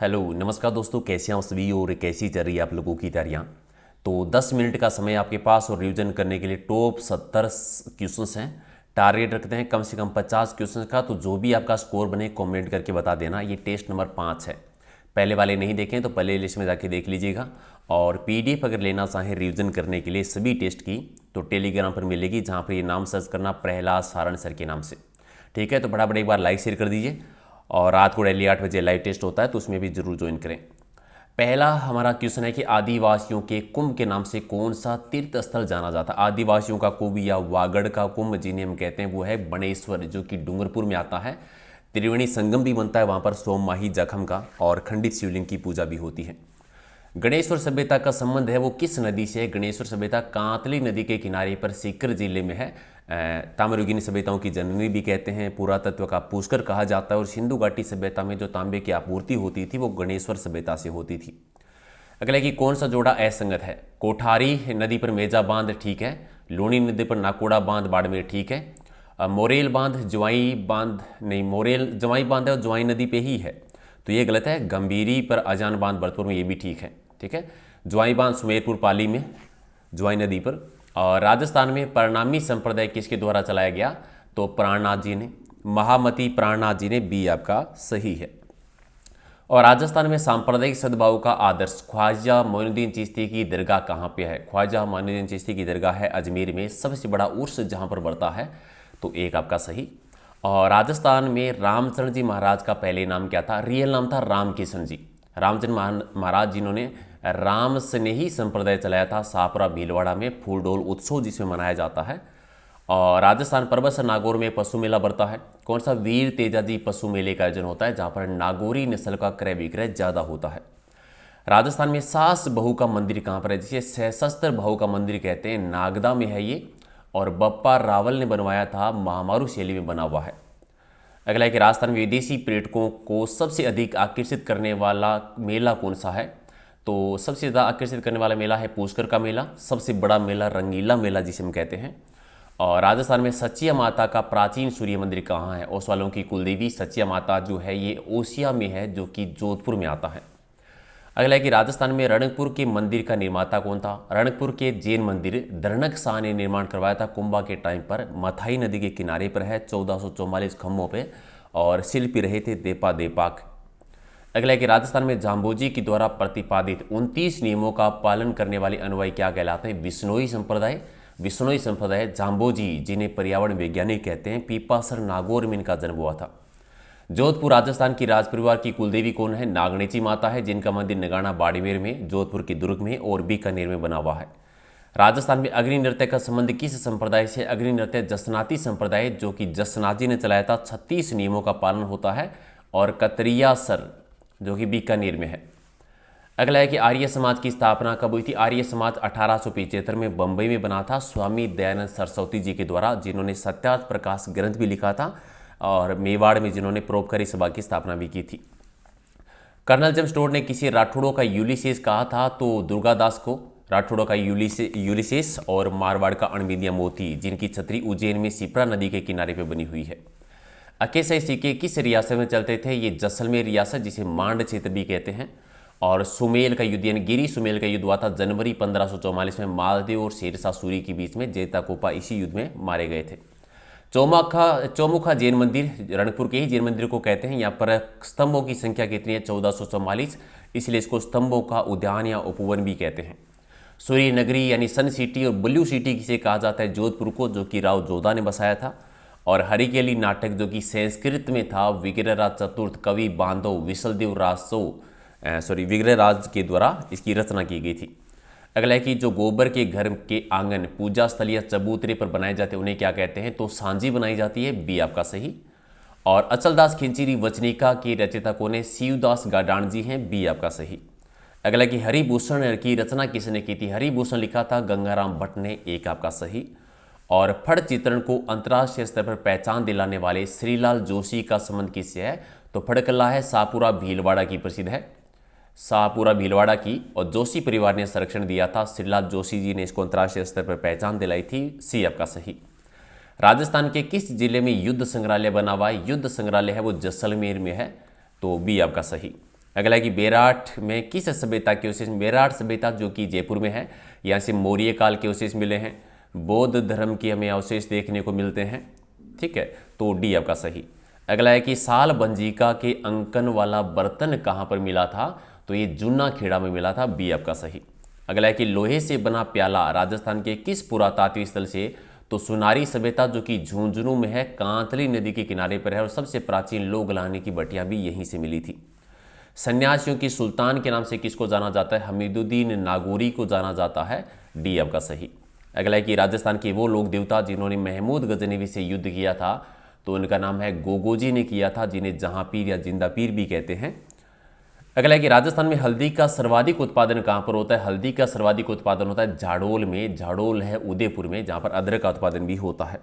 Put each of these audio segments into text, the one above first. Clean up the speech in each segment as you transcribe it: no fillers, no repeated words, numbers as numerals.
Hello नमस्कार दोस्तों, कैसे हैं आप सभी और कैसी चल रही है आप लोगों की तैयारियां। तो 10 मिनट का समय आपके पास और रिवीजन करने के लिए टॉप 70 क्वेश्चंस हैं। टारगेट रखते हैं कम से कम 50 क्वेश्चंस का। तो जो भी आपका स्कोर बने कमेंट करके बता देना। ये टेस्ट नंबर 5 है। पहले वाले नहीं देखें तो पहले लिस्ट में जाके देख लीजिएगा। और पीडीएफ अगर लेना चाहें रिवीजन करने के लिए सभी टेस्ट की तो टेलीग्राम पर मिलेगी, जहाँ पर ये नाम सर्च करना प्रहलाद सारण सर के नाम से। ठीक है, तो बड़ा एक बार लाइक शेयर कर दीजिए। और रात को डेली 8 बजे लाइव टेस्ट होता है तो उसमें भी जरूर ज्वाइन करें। पहला हमारा क्वेश्चन है कि आदिवासियों के कुंभ के नाम से कौन सा तीर्थ स्थल जाना जाता है। आदिवासियों का कुंभ या वागड़ का कुंभ जिन्हें हम कहते हैं वो है बनेश्वर, जो कि डूंगरपुर में आता है। त्रिवेणी संगम भी बनता है वहाँ पर, सोममाही जखम का, और खंडित शिवलिंग की पूजा भी होती है। गणेश्वर सभ्यता का संबंध है वो किस नदी से है। गणेश्वर सभ्यता कांतली नदी के किनारे पर सीकर जिले में है। ताम्रयुगीन सभ्यताओं की जननी भी कहते हैं, पुरातत्व का पुष्कर कहा जाता है। और सिंधु घाटी सभ्यता में जो तांबे की आपूर्ति होती थी वो गणेश्वर सभ्यता से होती थी। अगला कि कौन सा जोड़ा असंगत है। कोठारी नदी पर मेजा बांध ठीक है, लूणी नदी पर नाकोड़ा बांध बाड़मेर ठीक है, मोरेल बांध ज्वाई बांध नहीं, मोरेल ज्वाई बांध है और ज्वाई नदी पे ही है, तो ये गलत है। गंभीरी पर अजान बांध भरतपुर में, ये भी ठीक है। ठीक है, ज्वाई बांध सुमेरपुर पाली में, ज्वाई नदी पर। और राजस्थान में परिणामी संप्रदाय किसके द्वारा चलाया गया, तो प्राणनाथ जी ने, महामती प्राणनाथ जी ने, बी आपका सही है। और राजस्थान में सांप्रदायिक सद्भाव का आदर्श ख्वाजा मोइनुद्दीन चिश्ती की दरगाह कहाँ पे है। ख्वाजा मोइनुद्दीन चिश्ती की दरगाह है अजमेर में। सबसे बड़ा उर्स जहाँ पर बढ़ता है, तो एक आपका सही। और राजस्थान में रामचंद्र जी महाराज का पहले नाम क्या था। रियल नाम था रामकिशन जी। रामचंद्र महाराज जिन्होंने राम स्नेही संप्रदाय चलाया था शाहपुरा भीलवाड़ा में, फूलडोल उत्सव जिसमें मनाया जाता है। और राजस्थान परबत नागौर में पशु मेला बढ़ता है। कौन सा, वीर तेजाजी पशु मेले का आयोजन होता है, जहाँ पर नागौरी नस्ल का क्रय विक्रय ज़्यादा होता है। राजस्थान में सास बहू का मंदिर कहाँ पर है, जिसे सशस्त्र बहू का मंदिर कहते हैं, नागदा में है ये। और बप्पा रावल ने बनवाया था, महामारू शैली में बना हुआ है। अगला है कि राजस्थान में विदेशी पर्यटकों को सबसे अधिक आकर्षित करने वाला मेला कौन सा है। तो सबसे ज़्यादा आकर्षित करने वाला मेला है पुष्कर का मेला। सबसे बड़ा मेला रंगीला मेला जिसे हम कहते हैं। और राजस्थान में सचिया माता का प्राचीन सूर्य मंदिर कहाँ है। ओसवालों की कुलदेवी सचिया माता जो है ये ओसिया में है, जो कि जोधपुर में आता है। अगला है कि राजस्थान में रणकपुर के मंदिर का निर्माता कौन था। रणकपुर के जैन मंदिर दर्नक शाह ने निर्माण करवाया था कुंभा के टाइम पर। मथाई नदी के किनारे पर है, 1444 खम्भों पे, और शिल्पी रहे थे देपा देपाक। अगला है कि राजस्थान में जाम्बोजी के द्वारा प्रतिपादित 29 नियमों का पालन करने वाले अनुयायी क्या कहलाते हैं। विश्नोई संप्रदाय। विश्नोई संप्रदाय जाम्बोजी, जिन्हें पर्यावरण वैज्ञानिक कहते हैं, पीपासर नागौर में इनका जन्म हुआ था। जोधपुर राजस्थान की राज परिवार की कुलदेवी कौन है। नागणेची माता है, जिनका मंदिर नगाना बाड़मेर में, जोधपुर के दुर्ग में और बीकानेर में बना हुआ है। राजस्थान में अग्नि नृत्य का संबंध किस संप्रदाय से। अग्नि नृत्य जसनाती संप्रदाय, जो कि जसनाथ जी ने चलाया था। 36 नियमों का पालन होता है। और कतरिया सर, जो कि बीकानेर में है। अगला है कि आर्य समाज की स्थापना कब हुई थी। आर्य समाज 1875 में बंबई में बना था, स्वामी दयानंद सरस्वती जी के द्वारा, जिन्होंने सत्यार्थ प्रकाश ग्रंथ भी लिखा था। और मेवाड़ में जिन्होंने परोपकारी सभा की स्थापना भी की थी। कर्नल जेम्स टोड ने किसी राठौड़ों का यूलिसेस कहा था, तो दुर्गादास को। राठौड़ों का यूलिसेस और मारवाड़ का अणबिंदिया मोती, जिनकी छतरी उज्जैन में सिप्रा नदी के किनारे पर बनी हुई है। अकेसाई सिक्के किस रियासत में चलते थे। ये जैसलमेर रियासत, जिसे मांड क्षेत्र भी कहते हैं। और सुमेल का युद्ध यानी गिरी सुमेल का युद्ध हुआ था जनवरी 1544 में, मालदेव और शेरशाह सूरी के बीच में। जैताकोपा इसी युद्ध में मारे गए थे। चौमुखा जैन मंदिर, रणकपुर के ही जैन मंदिर को कहते हैं। यहाँ पर स्तंभों की संख्या कितनी है, 1444, इसलिए इसको स्तंभों का उद्यान या उपवन भी कहते हैं। सूर्य नगरी यानी सन सिटी और ब्लू सिटी किसे कहा जाता है, जोधपुर को, जो कि राव जोधा ने बसाया था। और हरिकेली नाटक, जो कि संस्कृत में था, विग्रहराज चतुर्थ कवि बांधव विग्रहराज के द्वारा इसकी रचना की गई थी। अगला है कि जो गोबर के घर के आंगन पूजा स्थल या चबूतरे पर बनाए जाते हैं उन्हें क्या कहते हैं, तो सांझी बनाई जाती है, बी आपका सही। और अचलदास खिंचीरी वचनिका के रचयिता कौन है, शिवदास गाडान जी हैं, बी आपका सही। अगला कि हरिभूषण की रचना किसने की थी। हरिभूषण लिखा था गंगाराम भट्ट ने, एक आपका सही। और फड़ चित्रण को अंतर्राष्ट्रीय स्तर पर पहचान दिलाने वाले श्रीलाल जोशी का संबंध किससे है, तो फड़कला है शाहपुरा भीलवाड़ा की, प्रसिद्ध है शाहपुरा भीलवाड़ा की। और जोशी परिवार ने संरक्षण दिया था, श्रीलाल जोशी जी ने इसको अंतर्राष्ट्रीय स्तर पर पहचान दिलाई थी, सी आपका सही। राजस्थान के किस जिले में युद्ध संग्रहालय बना हुआ है, युद्ध संग्रहालय है वो जैसलमेर में है, तो बी आपका सही। अगला है कि बेराट में किस सभ्यता के अवशेष, बेराट सभ्यता जो कि जयपुर में है, यहाँ से मौर्य काल के अवशेष मिले हैं। बौद्ध धर्म के हमें अवशेष देखने को मिलते हैं, ठीक है, तो डी आपका सही। अगला है कि साल भंजिका के अंकन वाला बर्तन कहाँ पर मिला था, तो ये जूना खेड़ा में मिला था, बी आपका सही। अगला है कि लोहे से बना प्याला राजस्थान के किस पुरातात्विक स्थल से, तो सुनारी सभ्यता जो कि झुंझुनू में है, कांतली नदी के किनारे पर है, और सबसे प्राचीन लोग लाने की भट्टियां भी यहीं से मिली थी। सन्यासियों की सुल्तान के नाम से किसको जाना जाता है, हमीदुद्दीन नागौरी को जाना जाता है, डी आपका सही। अगला है कि राजस्थान के वो लोक देवता जिन्होंने महमूद गजनवी से युद्ध किया था, तो उनका नाम है गोगोजी ने किया था, जिन्हें जहां पीर या जिंदा पीर भी कहते हैं। अगला है कि राजस्थान में हल्दी का सर्वाधिक उत्पादन कहाँ पर होता है, हल्दी का सर्वाधिक उत्पादन होता है झाड़ोल में, झाड़ोल है उदयपुर में, जहाँ पर अदरक का उत्पादन भी होता है।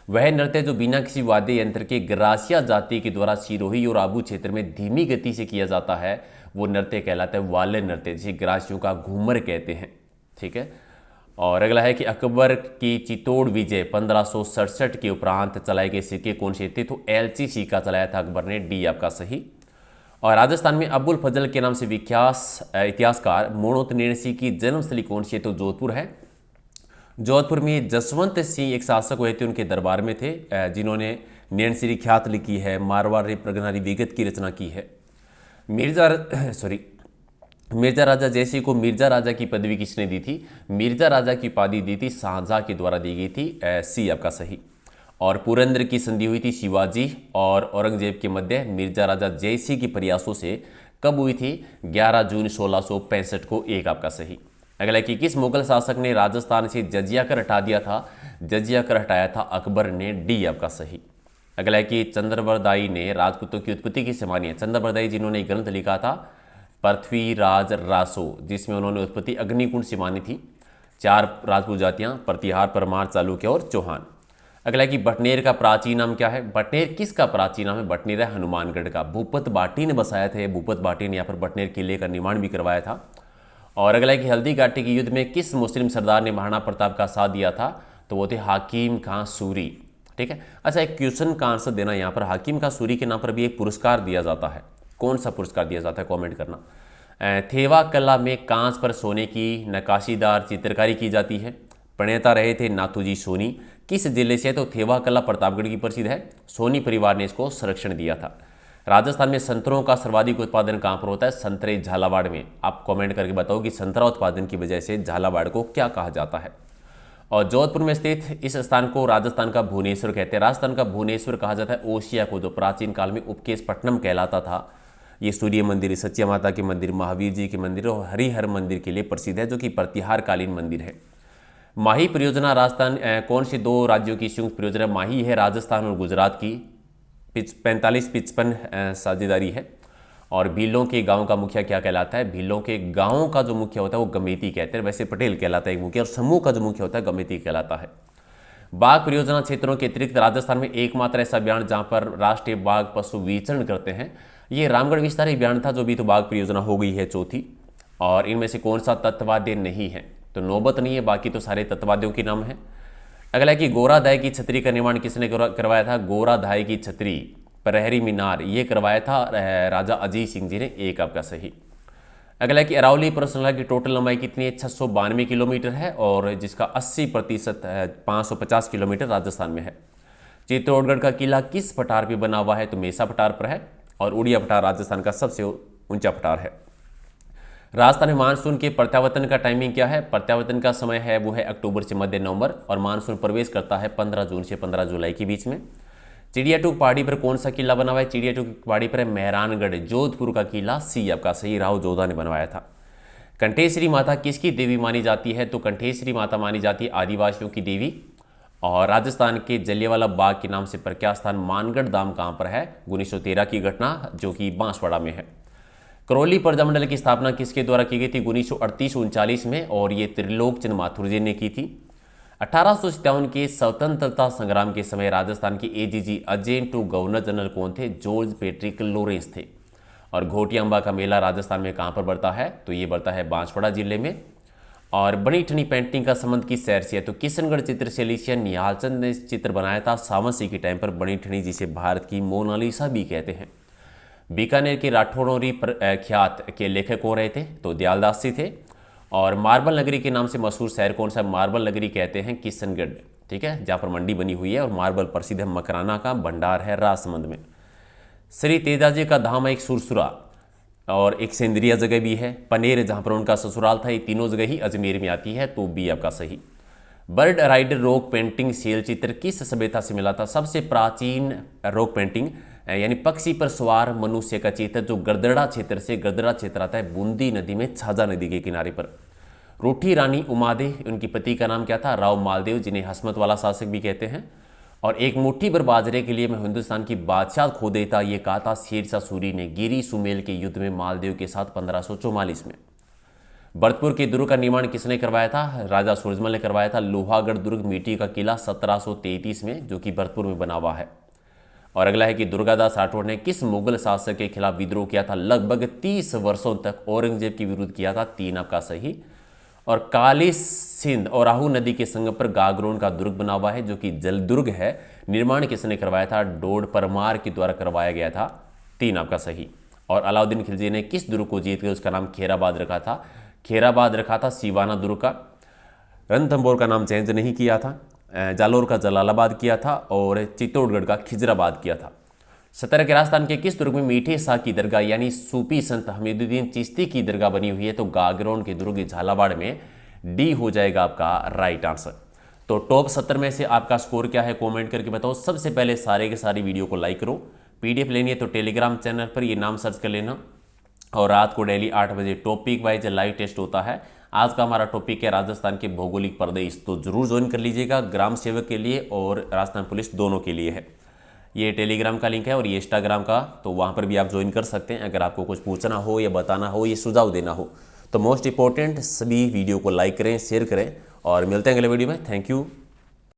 वह नृत्य जो बिना किसी वाद्य यंत्र के ग्रासिया जाति के द्वारा सिरोही और आबू क्षेत्र में धीमी गति से किया जाता है, वो नृत्य कहलाता है वाले नृत्य, जिसे ग्रासियों का घूमर कहते हैं, ठीक है। और अगला है कि अकबर की चित्तौड़ विजय 1567 के उपरांत चलाए गए सिक्के कौन से थे, तो एलची सिक्का चलाया था अकबर ने, डी आपका सही। और राजस्थान में अबुल फजल के नाम से विख्यात इतिहासकार मोणोत नैणसी की जन्मस्थली कौन सी है, तो जोधपुर है। जोधपुर में जसवंत सिंह एक शासक हुए थे, उनके दरबार में थे, जिन्होंने नैणसी ख्यात लिखी है, मारवाड़ी प्रगनारी विगत की रचना की है। मिर्जा राजा जयसिंह को मिर्जा राजा की पदवी किसने दी थी, मिर्जा राजा की उपाधि दी थी शाहजहां के द्वारा दी गई थी, सी आपका सही। और पुरंदर की संधि हुई थी शिवाजी और औरंगजेब के मध्य मिर्जा राजा जयसिंह के प्रयासों से, कब हुई थी, 11 जून 1665 को, एक आपका सही। अगला कि किस मुगल शासक ने राजस्थान से जजिया कर हटा दिया था, जजिया कर हटाया था अकबर ने, डी आपका सही। अगला है कि चंद्रवरदाई ने राजपूतों की उत्पत्ति किससे मानी है, चंद्रवरदाई जिन्होंने एक ग्रंथ लिखा था पृथ्वीराज रासो, जिसमें उन्होंने उत्पत्ति अग्निकुंड से मानी थी। 4 राजपूत जातियां, प्रतिहार, परमार, चालुक्य और चौहान। अगला कि बटनेर का प्राचीन नाम क्या है, बटनेर किसका प्राचीन नाम है, बटनेर है हनुमानगढ़ का, भूपत बाटी ने बसाया था, भूपत बाटी ने यहाँ पर बटनेर किले का निर्माण भी करवाया था। और अगला कि हल्दी घाटी के युद्ध में किस मुस्लिम सरदार ने महाराणा प्रताप का साथ दिया था, तो वो थे हाकिम खां सूरी, ठीक है। अच्छा, एक क्वेश्चन का आंसर देना, यहाँ पर हाकिम खां सूरी के नाम पर भी एक पुरस्कार दिया जाता है, कौन सा पुरस्कार दिया जाता है, कमेंट करना। थेवा कला में कांच पर सोने की नक्काशीदार चित्रकारी की जाती है, प्रणेता रहे थे नाथूजी सोनी, किस जिले से, तो थेवा कला प्रतापगढ़ की प्रसिद्ध है, सोनी परिवार ने इसको संरक्षण दिया था। राजस्थान में संतरों का सर्वाधिक उत्पादन कहाँ पर होता है, संतरे झालावाड़ में। आप कमेंट करके बताओ कि संतरा उत्पादन की वजह से झालावाड़ को क्या कहा जाता है। और जोधपुर में स्थित इस स्थान को राजस्थान का भुवनेश्वर कहते हैं, राजस्थान का भुवनेश्वर कहा जाता है ओशिया को, जो प्राचीन काल में उपकेश पट्टनम कहलाता था। ये सूर्य मंदिर, सच्ची माता के मंदिर, महावीर जी के मंदिर और हरिहर मंदिर के लिए प्रसिद्ध है, जो कि प्रतिहार कालीन मंदिर है। माही परियोजना राजस्थान कौन से 2 राज्यों की संयुक्त परियोजना, माही है राजस्थान और गुजरात की, 45-55 साझेदारी है। और भीलों के गांव का मुखिया क्या कहलाता है, भीलों के गांव का जो मुखिया होता है वो गमेती कहते हैं, वैसे पटेल कहलाता है एक मुखिया, और समूह का जो मुखिया होता है गमेती कहलाता है। बाघ परियोजना क्षेत्रों के अतिरिक्त राजस्थान में एकमात्र ऐसा अभियान जहां पर राष्ट्रीय बाघ पशु विचरण करते हैं, ये रामगढ़ विस्तार अभियान था, जो भी तो बाघ परियोजना हो गई है चौथी। और इनमें से कौन सा तत्वाद्य नहीं है, तो नौबत नहीं है, बाकी तो सारे तत्वाद्यों के नाम है। अगला है कि गोराधाय की छतरी का निर्माण किसने करवाया था, गोराधाय की छतरी, प्रहरी मीनार, ये करवाया था राजा अजीत सिंह जी ने, एक आपका सही। अगला है कि अरावली पर्वतश्रृंखला की टोटल लंबाई कितनी है, 692 किलोमीटर है, और जिसका 80% 550 किलोमीटर राजस्थान में है। चित्तौड़गढ़ का किला किस पठार पर बना हुआ है, तो मेसा पठार पर है, और उड़िया पठार राजस्थान का सबसे ऊंचा पठार है। राजस्थान में मानसून के प्रत्यावर्तन का टाइमिंग क्या है, प्रत्यावर्तन का समय है वो है अक्टूबर से मध्य नवंबर, और मानसून प्रवेश करता है 15 जून से 15 जुलाई के बीच में। चिड़ियाटूक पहाड़ी पर कौन सा किला बना हुआ है, चिड़ियाटूक पहाड़ी पर है मेहरानगढ़, जोधपुर का किला, सी आपका सही, राव जोधा ने बनवाया था। कंठेश्वरी माता किसकी देवी मानी जाती है, तो कंठेश्वरी माता मानी जाती है आदिवासियों की देवी। और राजस्थान के जलियांवाला बाग के नाम से प्रख्यात स्थान मानगढ़ धाम कहाँ पर है, 1913 की घटना, जो कि बांसवाड़ा में है। करौली प्रजामंडल की स्थापना किसके द्वारा की गई थी, 1938-39 में, और ये त्रिलोकचंद माथुर जी ने की थी। 1857 के स्वतंत्रता संग्राम के समय राजस्थान के AGG agent to governor general कौन थे, जॉर्ज पैट्रिक लॉरेंस थे। और घोटिया अम्बा का मेला राजस्थान में कहाँ पर बढ़ता है, तो ये बढ़ता है बांसवाड़ा जिले में। और बनी ठनी पेंटिंग का संबंध किस शहर से है, तो किशनगढ़ चित्रशैली से निहालचंद ने चित्र बनाया था सावन सिंह के टाइम पर बनी ठनी, जिसे भारत की मोनालिसा भी कहते हैं। बीकानेर के राठौड़ी ख्यात के लेखक हो रहे थे, तो दयालदास जी थे। और मार्बल नगरी के नाम से मशहूर शहर कौन सा? मार्बल नगरी कहते हैं किशनगढ़, ठीक है, जहाँ पर मंडी बनी हुई है और मार्बल प्रसिद्ध है। मकराना का भंडार है राजसमंद में। श्री तेजाजी का धाम है एक सुरसुरा और एक सेंद्रिया जगह भी है। पनेर जहाँ पर उनका ससुराल था, ये तीनों जगह ही अजमेर में आती है, तो बी आपका सही। बर्ड राइडर रॉक पेंटिंग शैल चित्र किस सभ्यता से मिला था? सबसे प्राचीन रॉक पेंटिंग यानी पक्षी पर सवार मनुष्य का चित्र जो गरदड़ा क्षेत्र से, गरदड़ा क्षेत्र आता है बूंदी नदी में, छाजा नदी के किनारे पर। रूठी रानी उमादे, उनकी पति का नाम क्या था? राव मालदेव, जिन्हें हसमत वाला शासक भी कहते हैं। और एक मुट्ठी भर बाजरे के लिए मैं हिंदुस्तान की बादशाह खो देता, ये कहा था शेरशाह सूरी ने गिरी सुमेल के युद्ध में मालदेव के साथ 1544 में। भरतपुर के दुर्ग का निर्माण किसने करवाया था? राजा सूरजमल ने करवाया था। लोहागढ़ दुर्ग मिट्टी का किला 1733 में, जो कि भरतपुर में बना हुआ है। और अगला है कि दुर्गादास राठौड़ ने किस मुगल शासक के खिलाफ विद्रोह किया था? लगभग 30 वर्षों तक औरंगजेब के विरुद्ध किया था, 3 आपका सही। और काली सिंध और राहु नदी के संगम पर गागरोन का दुर्ग बना हुआ है, जो कि जल दुर्ग है। निर्माण किसने करवाया था? डोड परमार के द्वारा करवाया गया था, 3 आपका सही। और अलाउद्दीन खिलजी ने किस दुर्ग को जीत कर उसका नाम खेराबाद रखा था? खेराबाद रखा था सिवाना दुर्ग का। रणथंभौर का नाम चेंज नहीं किया था। जालोर का जलालाबाद किया था और चित्तौड़गढ़ का खिजराबाद किया था। सतर के राजस्थान के किस दुर्ग में मीठे शाह की दरगाह यानी सूफी संत हमीदुद्दीन चिश्ती की दरगाह बनी हुई है? तो गागरोन के दुर्ग झालावाड़ में, डी हो जाएगा आपका राइट आंसर। तो टॉप 70 में से आपका स्कोर क्या है कमेंट करके बताओ। सबसे पहले सारे के सारी वीडियो को लाइक करो। पीडीएफ लेनी है तो टेलीग्राम चैनल पर ये नाम सर्च कर लेना। और रात को डेली 8 बजे टॉपिक वाइज लाइव टेस्ट होता है। आज का हमारा टॉपिक है राजस्थान के भौगोलिक प्रदेश, तो जरूर ज्वाइन कर लीजिएगा। ग्राम सेवक के लिए और राजस्थान पुलिस दोनों के लिए है। ये टेलीग्राम का लिंक है और ये इंस्टाग्राम का, तो वहाँ पर भी आप ज्वाइन कर सकते हैं। अगर आपको कुछ पूछना हो या बताना हो या सुझाव देना हो तो मोस्ट इंपॉर्टेंट सभी वीडियो को लाइक करें, शेयर करें और मिलते हैं अगले वीडियो में। Thank you.